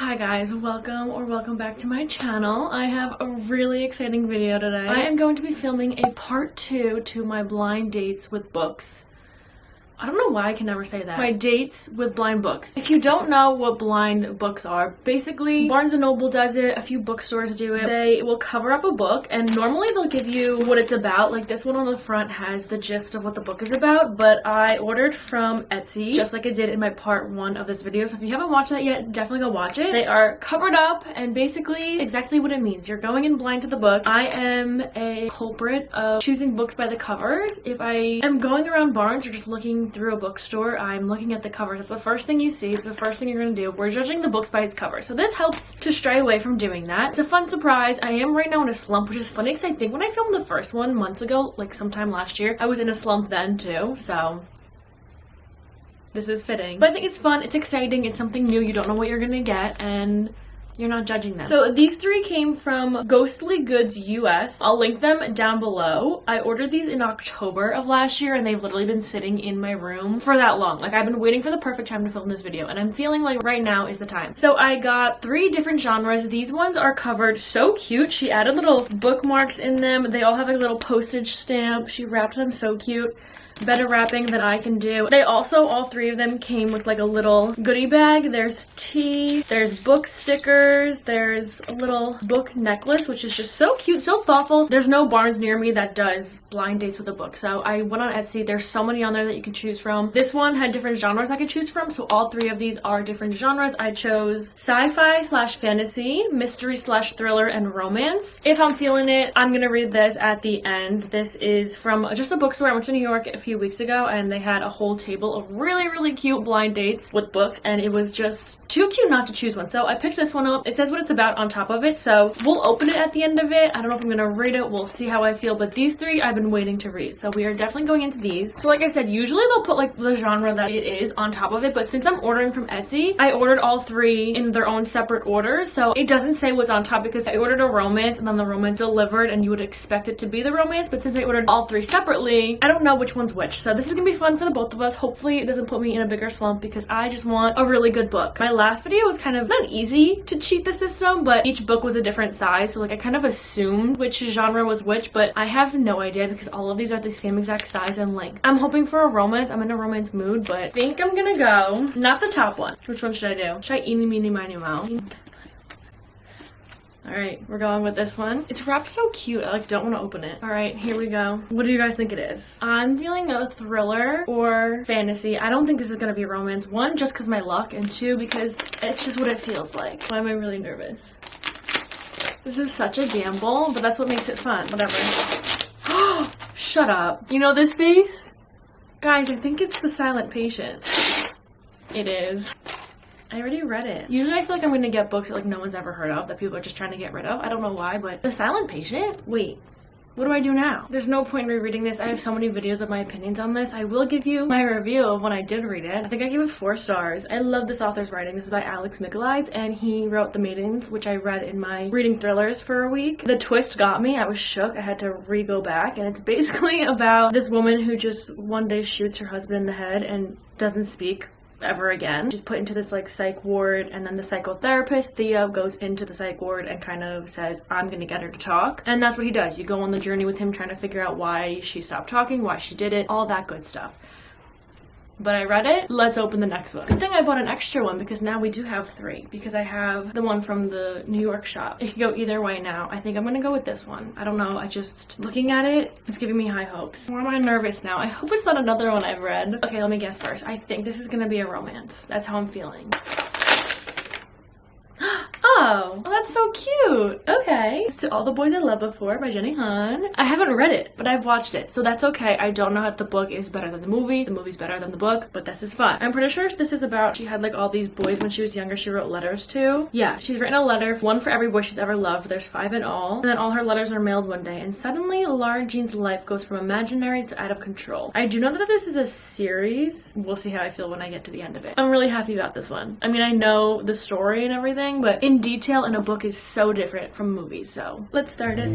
Hi guys, welcome back to my channel. I have a really exciting video today. I am going to be filming a part 2 to my blind dates with books. I don't know why I can never say that. My dates with blind books. If you don't know what blind books are, basically Barnes & Noble does it, a few bookstores do it. They will cover up a book and normally they'll give you what it's about. Like this one on the front has the gist of what the book is about, but I ordered from Etsy, just like I did in my part 1 of this video. So if you haven't watched that yet, definitely go watch it. They are covered up and basically exactly what it means. You're going in blind to the book. I am a culprit of choosing books by the covers. If I am going around Barnes or just looking through a bookstore, I'm looking at the covers. It's the first thing you see. It's the first thing you're going to do. We're judging the books by its cover. So this helps to stray away from doing that. It's a fun surprise. I am right now in a slump, which is funny because I think when I filmed the first one months ago, like sometime last year, I was in a slump then too. So this is fitting. But I think it's fun. It's exciting. It's something new. You don't know what you're going to get and you're not judging them. So these 3 came from Ghostly Goods US. I'll link them down below. I ordered these in October of last year and they've literally been sitting in my room for that long. Like I've been waiting for the perfect time to film this video and I'm feeling like right now is the time. So I got 3 different genres. These ones are covered so cute. She added little bookmarks in them. They all have a little postage stamp. She wrapped them so cute. Better wrapping than I can do. They also, all 3 of them came with like a little goodie bag. There's tea, there's book stickers, there's a little book necklace, which is just so cute, so thoughtful. There's no Barnes near me that does blind dates with a book. So I went on Etsy. There's so many on there that you can choose from. This one had different genres I could choose from. So all 3 of these are different genres. I chose sci-fi / fantasy, mystery / thriller, and romance. If I'm feeling it, I'm gonna read this at the end. This is from just a bookstore. I went to New York a few weeks ago and they had a whole table of really cute blind dates with books and it was just too cute not to choose one. So I picked this one up. It says what it's about on top of it, so we'll open it at the end of it. I don't know if I'm gonna read it. We'll see how I feel, but these 3 I've been waiting to read, so we are definitely going into these. So like I said, usually they'll put like the genre that it is on top of it, but since I'm ordering from Etsy, I ordered all 3 in their own separate orders, so it doesn't say what's on top because I ordered a romance and then the romance delivered and you would expect it to be the romance, but since I ordered all 3 separately, I don't know which one's which. So this is gonna be fun for the both of us. Hopefully it doesn't put me in a bigger slump because I just want a really good book. My last video was kind of not easy to cheat the system, but each book was a different size, so like I kind of assumed which genre was which, but I have no idea because all of these are the same exact size and length. I'm hoping for a romance. I'm in a romance mood, but I think I'm gonna go not the top one. Which one should I do? Should I eeny meeny miny mouse? Alright, we're going with this one. It's wrapped so cute, I like don't want to open it. Alright, here we go. What do you guys think it is? I'm feeling a thriller or fantasy. I don't think this is gonna be a romance. 1, just because my luck, and 2, because it's just what it feels like. Why am I really nervous? This is such a gamble, but that's what makes it fun. Whatever. Shut up. You know this face? Guys, I think it's The Silent Patient. It is. I already read it. Usually I feel like I'm gonna get books that like no one's ever heard of, that people are just trying to get rid of. I don't know why, but The Silent Patient? Wait, what do I do now? There's no point in rereading this. I have so many videos of my opinions on this. I will give you my review of when I did read it. I think I gave it 4 stars. I love this author's writing. This is by Alex Michaelides, and he wrote The Maidens, which I read in my reading thrillers for a week. The twist got me. I was shook. I had to re-go back, and it's basically about this woman who just one day shoots her husband in the head and doesn't speak ever again. She's put into this like psych ward, and then the psychotherapist Theo goes into the psych ward and kind of says, I'm gonna get her to talk, and that's what he does. You go on the journey with him trying to figure out why she stopped talking, why she did it, all that good stuff. But I read it. Let's open the next one. Good thing I bought an extra one because now we do have 3, because I have the one from the New York shop. It could go either way now. I think I'm gonna go with this one. I don't know, I just, looking at it, it's giving me high hopes. Why am I nervous now? I hope it's not another one I've read. Okay, let me guess first. I think this is gonna be a romance. That's how I'm feeling. Oh, well, that's so cute. Okay. To All the Boys I Loved Before by Jenny Han. I haven't read it, but I've watched it, so that's okay. I don't know if the book is better than the movie. The movie's better than the book, but this is fun. I'm pretty sure this is about, she had like all these boys when she was younger she wrote letters to. Yeah, she's written a letter, one for every boy she's ever loved. There's 5 in all. And then all her letters are mailed one day, and suddenly Lara Jean's life goes from imaginary to out of control. I do know that this is a series. We'll see how I feel when I get to the end of it. I'm really happy about this one. I mean, I know the story and everything, but in detail in a book is so different from movies, so let's start it.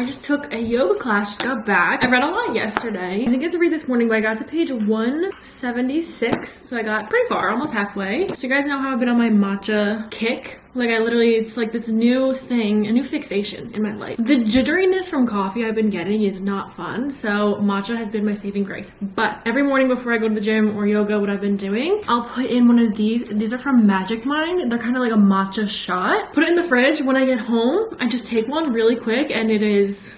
just took a yoga class, just got back. I read a lot yesterday. I didn't get to read this morning, but I got to page 176, so I got pretty far, almost halfway. So you guys know how I've been on my matcha kick. Like I literally, it's like this new thing, a new fixation in my life. The jitteriness from coffee I've been getting is not fun, so matcha has been my saving grace. But every morning before I go to the gym or yoga, what I've been doing, I'll put in one of these. These are from Magic Mind. They're kind of like a matcha shot. Put it in the fridge. When I get home, I just take one really quick, and it is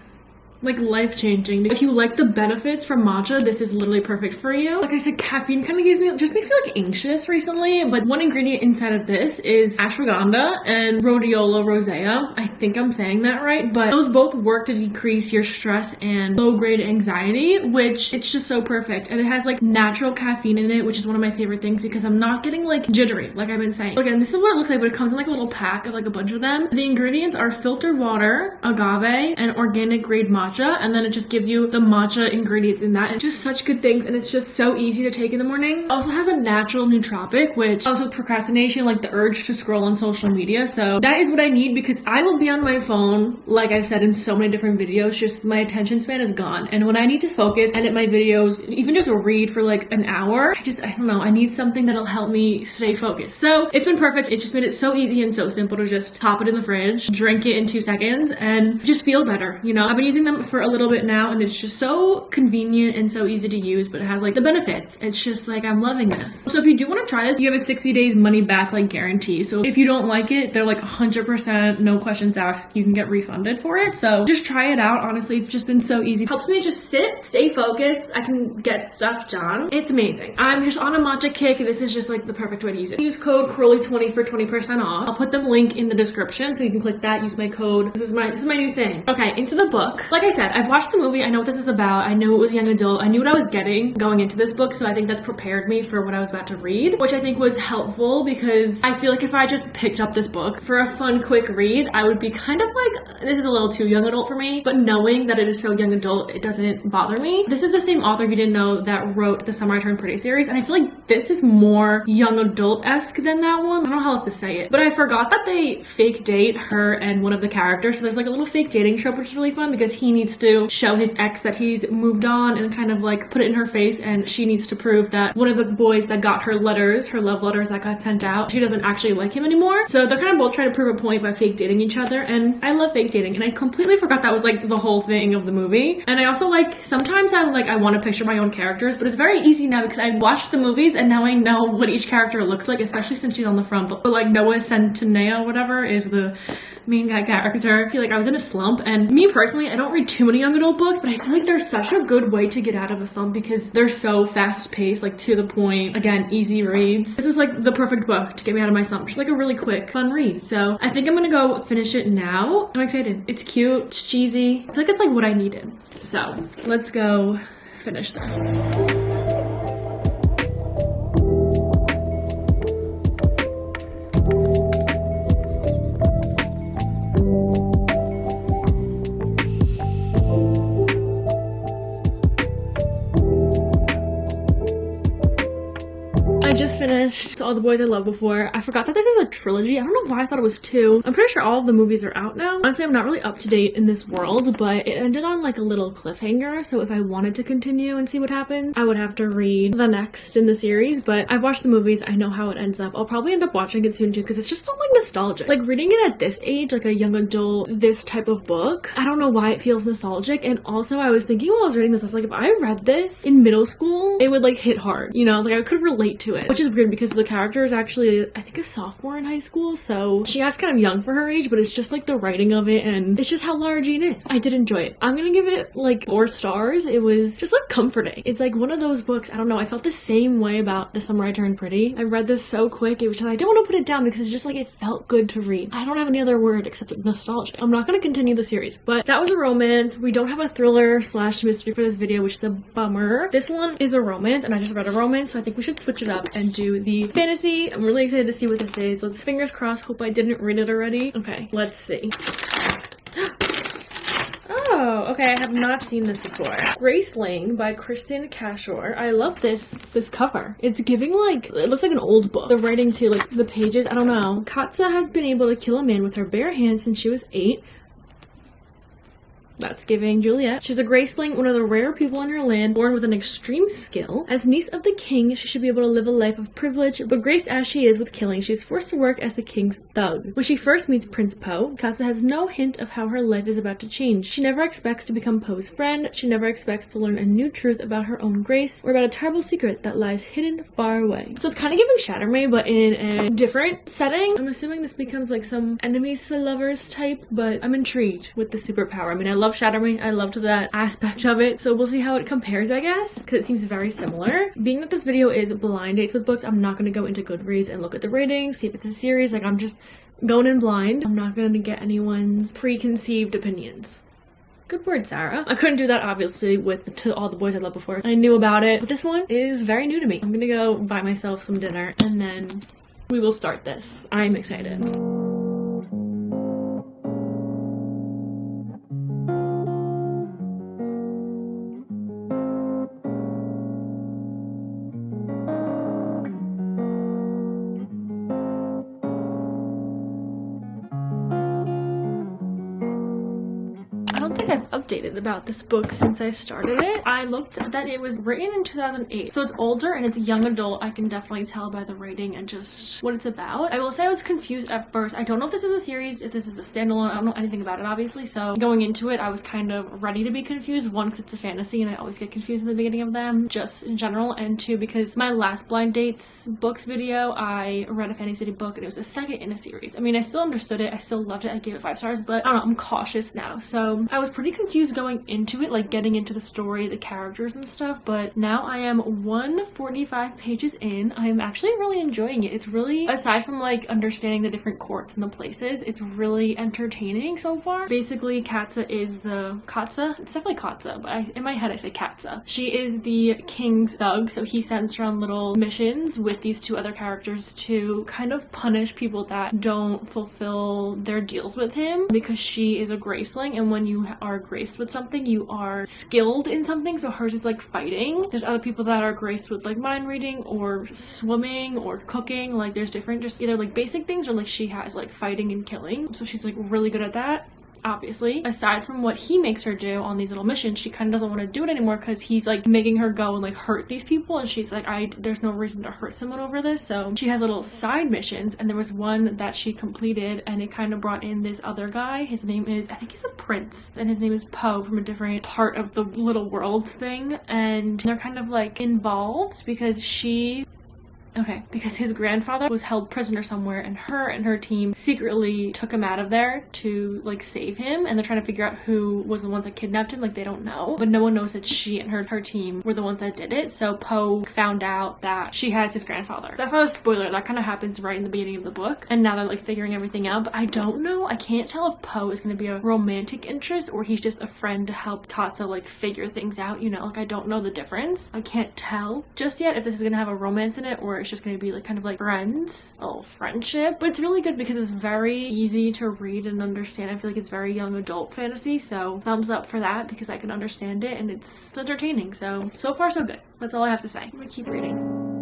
like life-changing. If you like the benefits from matcha, this is literally perfect for you. Like I said, caffeine kind of just makes me like anxious recently, but one ingredient inside of this is ashwagandha and rhodiola rosea. I think I'm saying that right, but those both work to decrease your stress and low-grade anxiety, which it's just so perfect. And it has like natural caffeine in it, which is one of my favorite things because I'm not getting like jittery, like I've been saying. Again, this is what it looks like, but it comes in like a little pack of like a bunch of them. The ingredients are filtered water, agave, and organic grade matcha. And then it just gives you the matcha ingredients in that, and just such good things, and it's just so easy to take in the morning. It also has a natural nootropic, which helps with procrastination, like the urge to scroll on social media. So that is what I need, because I will be on my phone, like I've said in so many different videos, just my attention span is gone. And when I need to focus, edit my videos, even just read for like an hour, I don't know, I need something that'll help me stay focused. So it's been perfect. It's just made it so easy and so simple to just pop it in the fridge, drink it in 2 seconds, and just feel better. You know, I've been using them for a little bit now, and it's just so convenient and so easy to use, but it has like the benefits. It's just like, I'm loving this. So if you do want to try this, you have a 60 days money back like guarantee. So if you don't like it, they're like 100% no questions asked, you can get refunded for it. So just try it out. Honestly, it's just been so easy. Helps me just sit, stay focused. I can get stuff done. It's amazing. I'm just on a matcha kick. This is just like the perfect way to use it. Use code Curly20 for 20% off. I'll put the link in the description so you can click that, use my code. This is my new thing. Okay, into the book. Like I said, I've watched the movie. I know what this is about. I knew it was young adult. I knew what I was getting going into this book, so I think that's prepared me for what I was about to read, which I think was helpful, because I feel like if I just picked up this book for a fun, quick read, I would be kind of like, this is a little too young adult for me, but knowing that it is so young adult, it doesn't bother me. This is the same author, if you didn't know, that wrote the Summer I Turned Pretty series, and I feel like this is more young adult-esque than that one. I don't know how else to say it, but I forgot that they fake date her and one of the characters, so there's like a little fake dating trope, which is really fun, because he needs to show his ex that he's moved on and kind of like put it in her face, and she needs to prove that one of the boys that got her letters, her love letters that got sent out, she doesn't actually like him anymore. So they're kind of both trying to prove a point by fake dating each other, and I love fake dating, and I completely forgot that was like the whole thing of the movie. And I also like, sometimes I want to picture my own characters, but it's very easy now because I watched the movies and now I know what each character looks like, especially since she's on the front. But like Noah Centineo, whatever, is the main guy character. I feel like I was in a slump, and me personally, I don't read too many young adult books, but I feel like they're such a good way to get out of a slump because they're so fast paced, like to the point, again, easy reads. This is like the perfect book to get me out of my slump. Just like a really quick, fun read. So I think I'm gonna go finish it now. I'm excited. It's cute, it's cheesy. I feel like it's like what I needed. So let's go finish this. I just finished All the Boys I Loved Before. I forgot that this is a trilogy. I don't know why I thought it was 2. I'm pretty sure all of the movies are out now. Honestly, I'm not really up to date in this world, but it ended on like a little cliffhanger, so if I wanted to continue and see what happened, I would have to read the next in the series. But I've watched the movies, I know how it ends up. I'll probably end up watching it soon too, because it's just felt like nostalgic. Like reading it at this age, like a young adult, this type of book, I don't know why it feels nostalgic. And also I was thinking while I was reading this, I was like, if I read this in middle school, it would like hit hard, you know, like I could relate to it. Which is weird because the character is actually, I think, a sophomore in high school, so she acts kind of young for her age, but it's just like the writing of it, and it's just how Lara Jean is. I did enjoy it. I'm gonna give it like 4 stars. It was just like comforting. It's like one of those books, I don't know, I felt the same way about The Summer I Turned Pretty. I read this so quick, it was just, I don't want to put it down because it's just like, it felt good to read. I don't have any other word except nostalgic. I'm not gonna continue the series, but that was a romance. We don't have a thriller slash mystery for this video, which is a bummer. This one is a romance, and I just read a romance, so I think we should switch it up and do the fantasy. I'm really excited to see what this is. Let's fingers crossed. Hope I didn't read it already. Okay, let's see. Oh, okay, I have not seen this before. Graceling by Kristen Cashore. I love this cover. It's giving like, it looks like an old book. The writing too, like the pages, I don't know. Katsa has been able to kill a man with her bare hands since she was 8. That's giving Juliet. She's a Graceling, one of the rare people in her land, born with an extreme skill. As niece of the king, she should be able to live a life of privilege, but graced as she is with killing, she is forced to work as the king's thug. When she first meets Prince Po, Katza has no hint of how her life is about to change. She never expects to become Po's friend, she never expects to learn a new truth about her own grace, or about a terrible secret that lies hidden far away. So it's kind of giving Shatter Me, but in a different setting. I'm assuming this becomes like some enemies to lovers type, but I'm intrigued with the superpower. I mean, I love Shatter Me, I loved that aspect of it, so we'll see how it compares, I guess, because it seems very similar. Being that this video is blind dates with books, I'm not going to go into Goodreads and look at the ratings, see if it's a series. Like, I'm just going in blind. I'm not going to get anyone's preconceived opinions. Good word, Sarah. I couldn't do that, obviously, with To All the Boys I Loved Before. I knew about it, but this one is very new to me. I'm gonna go buy myself some dinner, and then we will start this. I'm excited. I've updated about this book since I started it. I looked that it was written in 2008, so it's older and it's a young adult. I can definitely tell by the rating and just what it's about. I will say I was confused at first. I don't know if this is a series, if this is a standalone. I don't know anything about it, obviously, so going into it I was kind of ready to be confused. One, because it's a fantasy and I always get confused in the beginning of them, just in general, and two, because my last blind dates books video, I read a Fantasy City book and it was the second in a series. I mean, I still understood it, I still loved it, I gave it 5 stars, but I don't know, I'm cautious now. So I was pretty confused going into it, like getting into the story, the characters and stuff, but now I am 145 pages in. I am actually really enjoying it. It's really, aside from like understanding the different courts and the places, it's really entertaining so far. Basically, Katza is the Katza. It's definitely Katza, but in my head I say Katza. She is the king's thug, so he sends her on little missions with these 2 other characters to kind of punish people that don't fulfill their deals with him, because she is a Graceling, and when you are graced with something, you are skilled in something. So hers is like fighting. There's other people that are graced with like mind reading or swimming or cooking. Like there's different, just either like basic things, or like she has like fighting and killing. So she's like really good at that. Obviously, aside from what he makes her do on these little missions, she kind of doesn't want to do it anymore because he's like making her go and like hurt these people, and she's like, there's no reason to hurt someone over this. So she has little side missions, and there was one that she completed and it kind of brought in this other guy. His name is, I think he's a prince, and his name is Po, from a different part of the little world thing, and they're kind of like involved because because his grandfather was held prisoner somewhere, and her team secretly took him out of there to like save him, and they're trying to figure out who was the ones that kidnapped him. Like they don't know, but no one knows that she and her team were the ones that did it. So Po found out that she has his grandfather. That's not a spoiler, that kind of happens right in the beginning of the book, and now they're like figuring everything out. But I don't know, I can't tell if Po is going to be a romantic interest or he's just a friend to help Katza like figure things out, you know. Like I don't know the difference. I can't tell just yet if this is going to have a romance in it or it's just going to be like kind of like friends, a little friendship. But it's really good because it's very easy to read and understand. I feel like it's very young adult fantasy, so thumbs up for that because I can understand it and it's entertaining. So far so good. That's all I have to say. I'm gonna keep reading.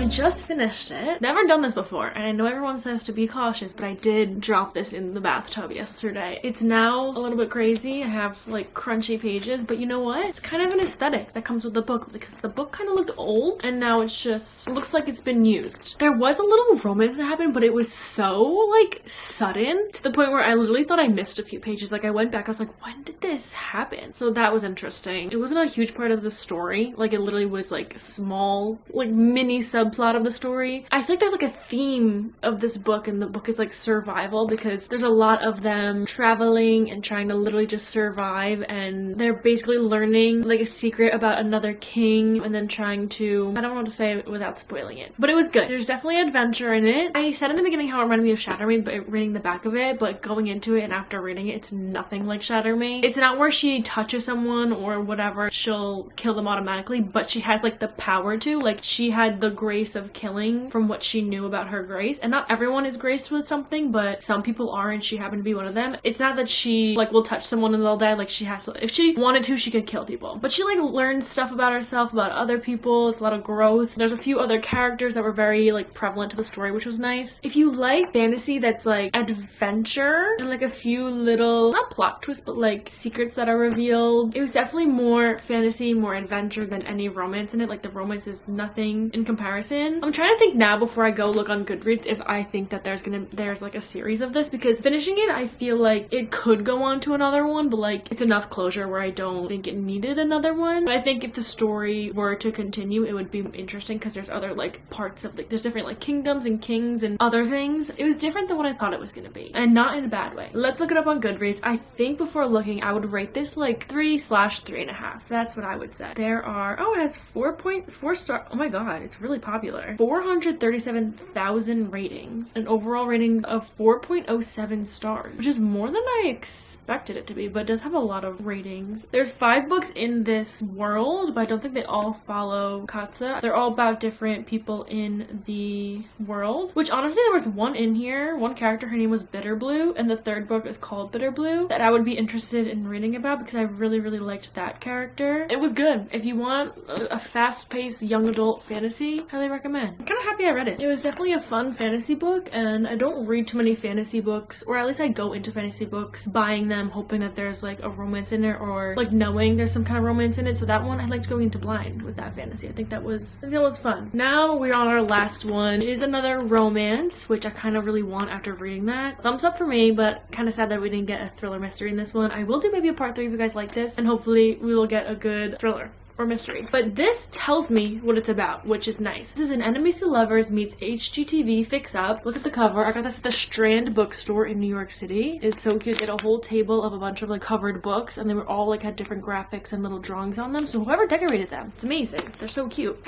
Just finished it. Never done this before, and I know everyone says to be cautious, but I did drop this in the bathtub yesterday. It's now a little bit crazy. I have like crunchy pages, but you know what? It's kind of an aesthetic that comes with the book because the book kind of looked old and now it's just, it looks like it's been used. There was a little romance that happened, but it was so like sudden to the point where I literally thought I missed a few pages. Like I went back, I was like, when did this happen? So that was interesting. It wasn't a huge part of the story. Like it literally was like small, like mini subplot plot of the story. I feel like there's like a theme of this book, and the book is like survival, because there's a lot of them traveling and trying to literally just survive, and they're basically learning like a secret about another king and then trying to, I don't know what to say without spoiling it, but it was good. There's definitely adventure in it. I said in the beginning how it reminded me of Shatter Me, but reading the back of it, but going into it and after reading it, it's nothing like Shatter Me. It's not where she touches someone or whatever, she'll kill them automatically, but she has like the power to, like she had the grace of killing from what she knew about her grace. And not everyone is graced with something, but some people are, and she happened to be one of them. It's not that she like will touch someone and they'll die. Like she has to, if she wanted to, she could kill people, but she like learns stuff about herself, about other people. It's a lot of growth. There's a few other characters that were very like prevalent to the story, which was nice. If you like fantasy that's like adventure and like a few little, not plot twists, but like secrets that are revealed, it was definitely more fantasy, more adventure than any romance in it. Like the romance is nothing in comparison. I'm trying to think now before I go look on Goodreads if I think that there's like a series of this, because finishing it, I feel like it could go on to another one, but like it's enough closure where I don't think it needed another one. But I think if the story were to continue, it would be interesting, because there's other like parts of like, there's different like kingdoms and kings and other things. It was different than what I thought it was gonna be, and not in a bad way. Let's look it up on Goodreads. I think before looking, I would rate this like 3/3.5. That's what I would say. There are, oh, it has 4.4 star. Oh my god, it's really popular. 437,000 ratings, an overall rating of 4.07 stars, which is more than I expected it to be, but it does have a lot of ratings. There's 5 books in this world, but I don't think they all follow Katsa. They're all about different people in the world, which honestly, there was one in here, one character, her name was Bitterblue, and the 3rd book is called Bitterblue, that I would be interested in reading about, because I really liked that character. It was good. If you want a fast-paced young adult fantasy, highly recommend. I'm kind of happy I read it. It was definitely a fun fantasy book, and I don't read too many fantasy books, or at least I go into fantasy books buying them hoping that there's like a romance in it, or like knowing there's some kind of romance in it. So that one, I liked going into blind with that fantasy. I think that was fun. Now we're on our last one. It is another romance, which I kind of really want after reading that. Thumbs up for me, but kind of sad that we didn't get a thriller mystery in this one. I will do maybe a part 3 if you guys like this, and hopefully we will get a good thriller or mystery. But this tells me what it's about, which is nice. This is an enemies to lovers meets HGTV fix up. Look at the cover. I got this at the Strand bookstore in New York City. It's so cute. They had a whole table of a bunch of like covered books, and they were all like had different graphics and little drawings on them. So whoever decorated them, it's amazing. They're so cute.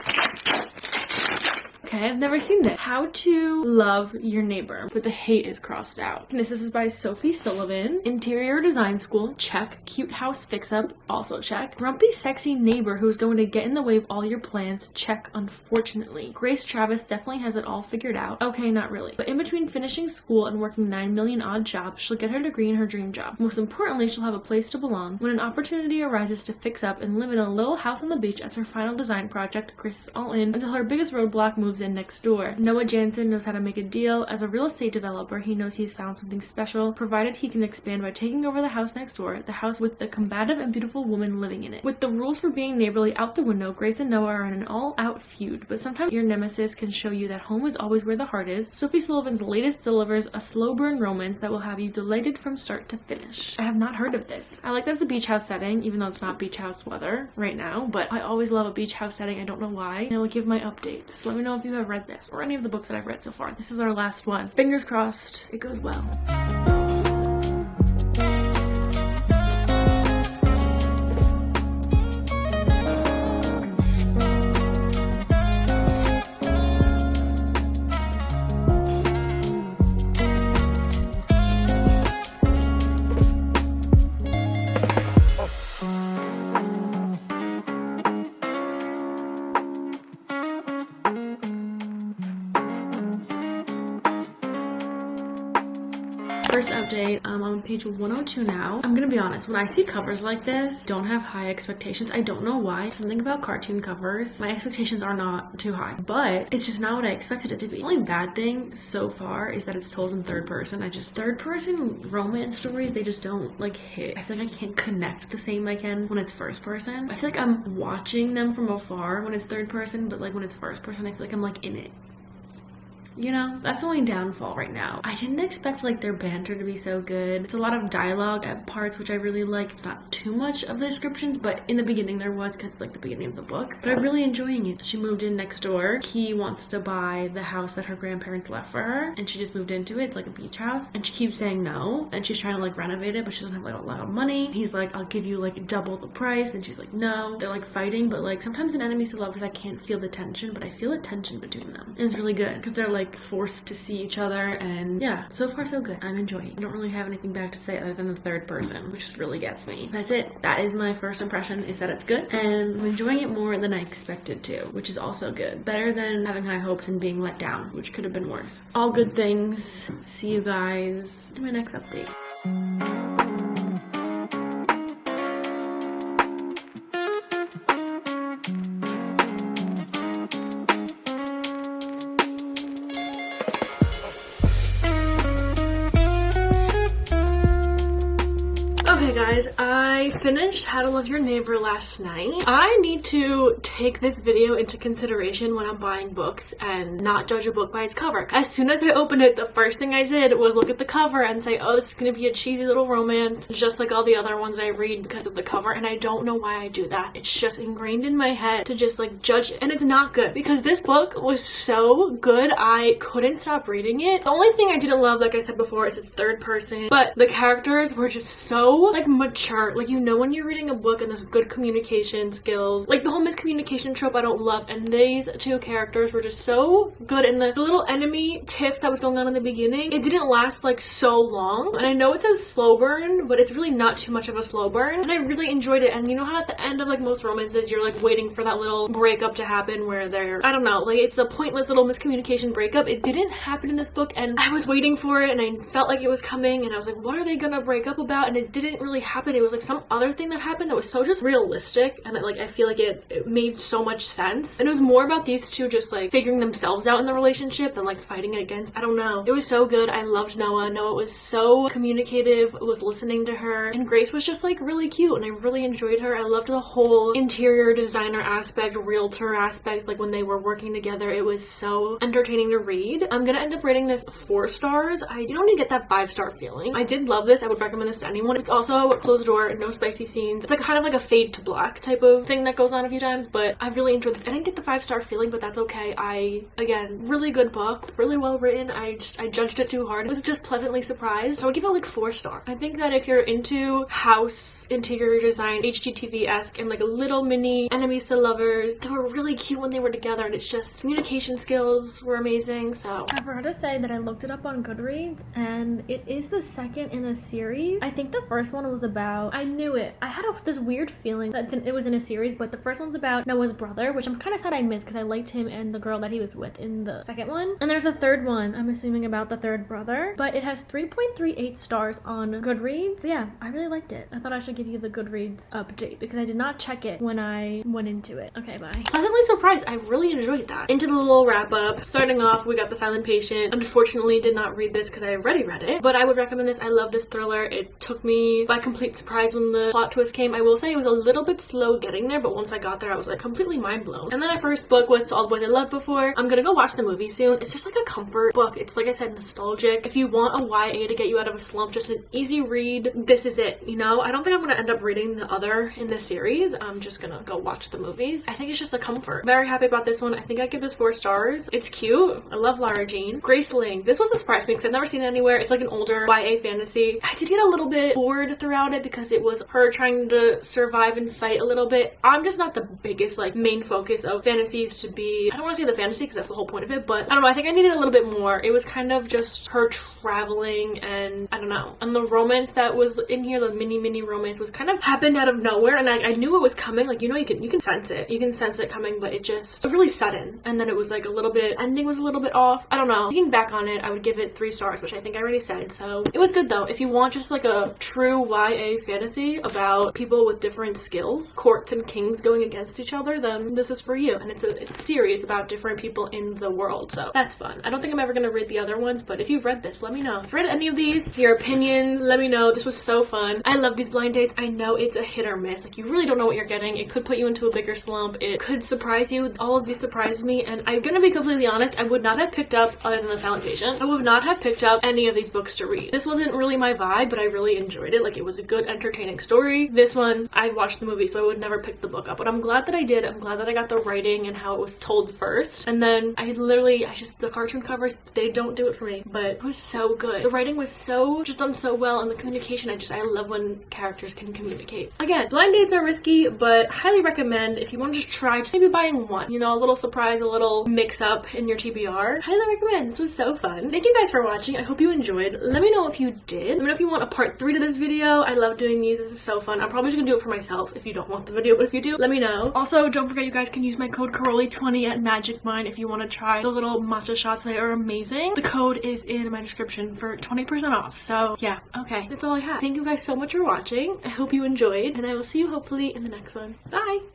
Okay, I've never seen this. How to Love Your Neighbor, but the hate is crossed out. This is by Sophie Sullivan. Interior Design School, check. Cute house fix-up, also check. Grumpy sexy neighbor who's going to get in the way of all your plans, check, unfortunately. Grace Travis definitely has it all figured out. Okay, not really. But in between finishing school and working 9 million odd jobs, she'll get her degree in her dream job. Most importantly, she'll have a place to belong. When an opportunity arises to fix up and live in a little house on the beach as her final design project, Grace is all in until her biggest roadblock moves in next door. Noah Jansen knows how to make a deal. As a real estate developer, he knows he's found something special, provided he can expand by taking over the house next door, the house with the combative and beautiful woman living in it. With the rules for being neighborly out the window, Grace and Noah are in an all-out feud, but sometimes your nemesis can show you that home is always where the heart is. Sophie Sullivan's latest delivers a slow burn romance that will have you delighted from start to finish. I have not heard of this. I like that it's a beach house setting, even though it's not beach house weather right now, but I always love a beach house setting. I don't know why. And I will give my updates. Let me know if you have read this or any of the books that I've read so far. This is our last one. Fingers crossed it goes well. First update, I'm on page 102 now. I'm gonna be honest, when I see covers like this, don't have high expectations. I don't know why. Something about cartoon covers, my expectations are not too high, but it's just not what I expected it to be. The only bad thing so far is that it's told in third person. Third person romance stories, they just don't like hit. I feel like I can't connect the same I can when it's first person. I feel like I'm watching them from afar when it's third person, but like when it's first person, I feel like I'm like in it. you know, that's the only downfall right now. I didn't expect like their banter to be so good. It's a lot of dialogue at parts, which I really like. It's not too much of the descriptions, but in the beginning there was, because it's like the beginning of the book. But I'm really enjoying it. She moved in next door. Key wants to buy the house that her grandparents left for her, and she just moved into it. It's like a beach house, and she keeps saying no, and she's trying to like renovate it, but she doesn't have like a lot of money. He's like, I'll give you like double the price, and she's like, no. They're like fighting, but like sometimes in enemies to lovers I can't feel the tension, but I feel a tension between them, and it's really good because they're like forced to see each other. And yeah, so far so good. I'm enjoying it. I don't really have anything bad to say other than the third person, which just really gets me. That's it. That is my first impression, is that it's good, and I'm enjoying it more than I expected to, which is also good. Better than having high hopes and being let down, which could have been worse. All good things. See you guys in my next update. Okay guys, I finished How to Love Your Neighbor last night. I need to take this video into consideration when I'm buying books and not judge a book by its cover. As soon as I opened it, the first thing I did was look at the cover and say, oh, this is gonna be a cheesy little romance, just like all the other ones I read because of the cover, and I don't know why I do that. It's just ingrained in my head to just like judge it, and it's not good because this book was so good I couldn't stop reading it. The only thing I didn't love, like I said before, is it's third person, but the characters were just so like mature. Like, you know, when you're reading a book and there's good communication skills, like the whole miscommunication trope I don't love, and these two characters were just so good. And the little enemy tiff that was going on in the beginning, it didn't last like so long, and I know it says slow burn, but it's really not too much of a slow burn, and I really enjoyed it. And you know how at the end of like most romances you're like waiting for that little breakup to happen where they're, I don't know, like it's a pointless little miscommunication breakup. It didn't happen in this book, and I was waiting for it, and I felt like it was coming, and I was like, what are they gonna break up about? And it didn't really happen. It was like some other thing that happened that was so just realistic, and like I feel like it made so much sense, and it was more about these two just like figuring themselves out in the relationship than like fighting against, I don't know. It was so good. I loved Noah. Noah was so communicative, was listening to her, and Grace was just like really cute, and I really enjoyed her. I loved the whole interior designer aspect, realtor aspect, like when they were working together. It was so entertaining to read. I'm gonna end up rating this 4 stars. You don't need to get that 5-star feeling. I did love this. I would recommend this to anyone. It's also a closed door, no spicy scenes. It's like kind of like a fade to black type of thing that goes on a few times, but I really enjoyed this. I didn't get the 5-star feeling, but that's okay. Again, really good book, really well written. I judged it too hard. I was just pleasantly surprised. So I would give it like 4 star. I think that if you're into house interior design, HGTV-esque, and like a little mini enemies to lovers, they were really cute when they were together, and it's just communication skills were amazing. So I forgot to say that I looked it up on Goodreads, and it is the second in a series. I think the first one was about, I knew it. I had this weird feeling that it was in a series, but the first one's about Noah's brother, which I'm kind of sad I missed because I liked him and the girl that he was with in the second one. And there's a third one, I'm assuming, about the third brother, but it has 3.38 stars on Goodreads. So yeah, I really liked it. I thought I should give you the Goodreads update because I did not check it when I went into it. Okay, bye. Pleasantly surprised. I really enjoyed that. Into the little wrap up. Starting off, we got The Silent Patient. Unfortunately, did not read this because I already read it, but I would recommend this. I love this thriller. It took me by complete surprise when the plot twist came. I will say it was a little bit slow getting there, but once I got there, I was like completely mind blown. And then my first book was To All the Boys I Loved Before. I'm gonna go watch the movie soon. It's just like a comfort book. It's, like I said, nostalgic. If you want a YA to get you out of a slump, just an easy read, this is it, you know? I don't think I'm gonna end up reading the other in this series. I'm just gonna go watch the movies. I think it's just a comfort. Very happy about this one. I think I give this 4 stars. It's cute. I love Lara Jean. Grace Ling. This was a surprise to me because I've never seen it anywhere. It's like an older YA fantasy. I did get a little bit bored throughout it because it was her trying to survive and fight a little bit. I'm just not the biggest like main focus of fantasies to be, I don't want to say the fantasy because that's the whole point of it, but I don't know, I think I needed a little bit more. It was kind of just her traveling, and I don't know, and the romance that was in here, the mini romance, was kind of happened out of nowhere, and I knew it was coming. Like, you know, you can sense it coming, but it was really sudden, and then it was like a little bit, ending was a little bit off. I don't know. Looking back on it, I would give it 3 stars, which I think I already said. So it was good though. If you want just like a true YA a fantasy about people with different skills, courts and kings going against each other, then this is for you. And it's a series about different people in the world, so that's fun. I don't think I'm ever gonna read the other ones, but if you've read this, let me know. If you've read any of these, your opinions, let me know. This was so fun. I love these blind dates. I know it's a hit or miss. Like, you really don't know what you're getting. It could put you into a bigger slump. It could surprise you. All of these surprised me, and I'm gonna be completely honest, I would not have picked up, other than The Silent Patient, I would not have picked up any of these books to read. This wasn't really my vibe, but I really enjoyed it. Like, it was a good, entertaining story. This one, I've watched the movie, so I would never pick the book up, but I'm glad that I did. I'm glad that I got the writing and how it was told first, and then the cartoon covers, they don't do it for me, but it was so good. The writing was just done so well, and the communication, I love when characters can communicate. Again, blind dates are risky, but highly recommend if you want to just try, just maybe buying one, you know, a little surprise, a little mix up in your TBR. Highly recommend. This was so fun. Thank you guys for watching. I hope you enjoyed. Let me know if you did. Let me know if you want a part 3 to this video. I love doing these. This is so fun. I'm probably just gonna do it for myself if you don't want the video, but if you do, let me know. Also, don't forget you guys can use my code Karoli20 at Magic Mind if you want to try the little matcha shots. They are amazing. The code is in my description for 20% off. So yeah, okay, that's all I have. Thank you guys so much for watching. I hope you enjoyed, and I will see you hopefully in the next one. Bye!